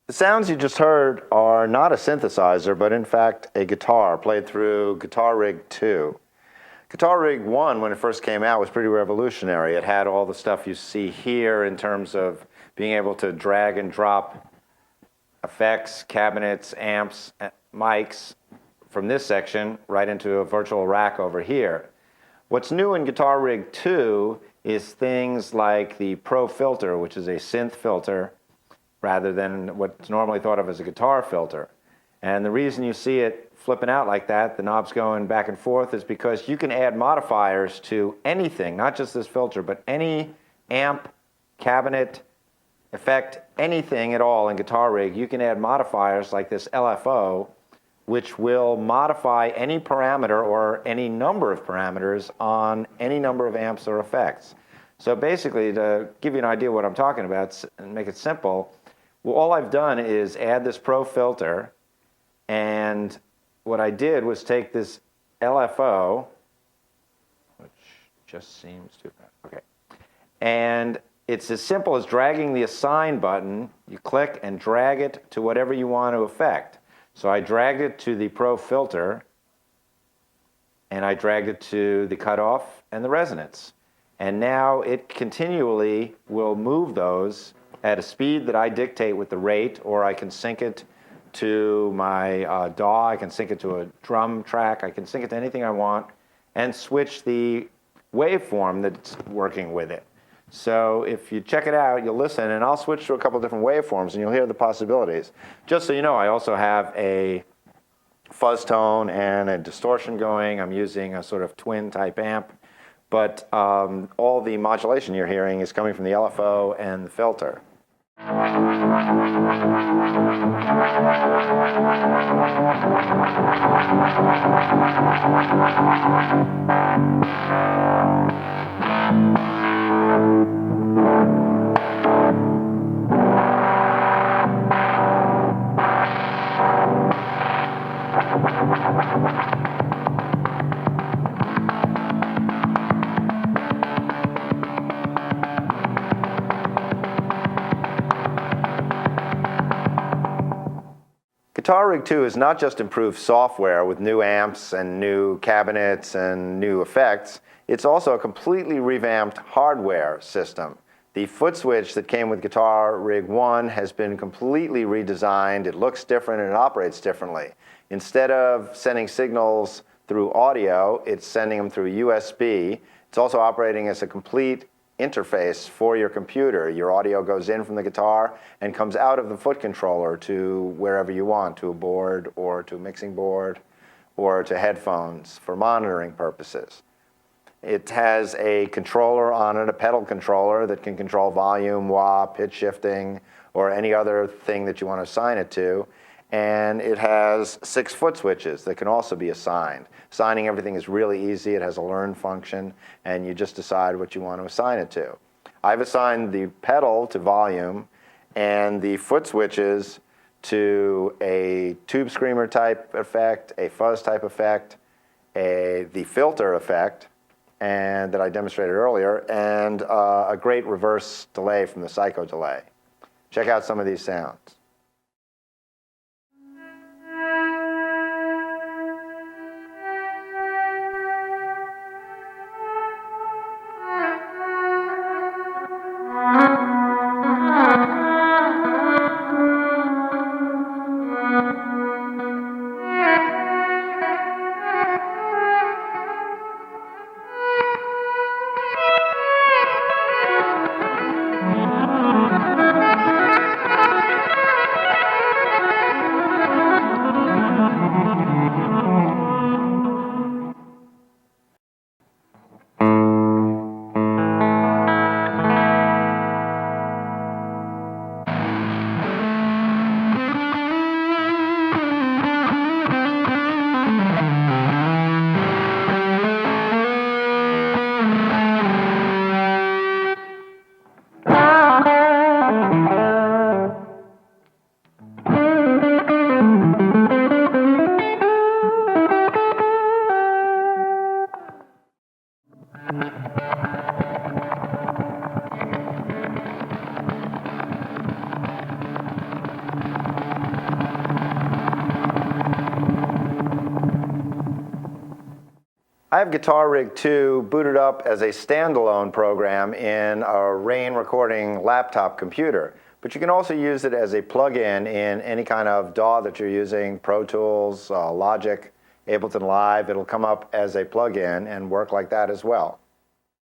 The sounds you just heard are not a synthesizer, but in fact a guitar played through Guitar Rig 2. Guitar Rig 1, when it first came out, was pretty revolutionary. It had all the stuff you see here in terms of being able to drag and drop effects, cabinets, amps, mics from this section right into a virtual rack over here. What's new in Guitar Rig 2 is things like the Pro Filter, which is a synth filter, rather than what's normally thought of as a guitar filter. And the reason you see it flipping out like that, the knobs going back and forth, is because you can add modifiers to anything, not just this filter, but any amp, cabinet, effect, anything at all in Guitar Rig. You can add modifiers like this LFO, which will modify any parameter or any number of parameters on any number of amps or effects. So basically, to give you an idea of what I'm talking about and make it simple, well, all I've done is add this Pro Filter, and what I did was take this LFO, which just seems too bad, okay, and it's as simple as dragging the Assign button. You click and drag it to whatever you want to affect. So I dragged it to the Pro Filter, and I dragged it to the cutoff and the resonance. And now it continually will move those at a speed that I dictate with the rate, or I can sync it to my DAW, I can sync it to a drum track, I can sync it to anything I want, and switch the waveform that's working with it. So if you check it out, you'll listen, and I'll switch to a couple different waveforms, and you'll hear the possibilities. Just so you know, I also have a fuzz tone and a distortion going. I'm using a sort of twin type amp. But all the modulation you're hearing is coming from the LFO and the filter. Guitar Rig 2 is not just improved software with new amps and new cabinets and new effects, it's also a completely revamped hardware system. The foot switch that came with Guitar Rig 1 has been completely redesigned. It looks different and it operates differently. Instead of sending signals through audio, it's sending them through USB. It's also operating as a complete interface for your computer. Your audio goes in from the guitar and comes out of the foot controller to wherever you want, to a board or to a mixing board or to headphones for monitoring purposes. It has a controller on it, a pedal controller that can control volume, wah, pitch shifting, or any other thing that you want to assign it to. And it has 6 foot switches that can also be assigned. Assigning everything is really easy. It has a learn function, and you just decide what you want to assign it to. I've assigned the pedal to volume and the foot switches to a tube screamer type effect, a fuzz type effect, the filter effect, and that I demonstrated earlier, and a great reverse delay from the Psycho delay. Check out some of these sounds. I have Guitar Rig 2 booted up as a standalone program in a Rane recording laptop computer, but you can also use it as a plug-in in any kind of DAW that you're using, Pro Tools, Logic, Ableton Live. It'll come up as a plug-in and work like that as well.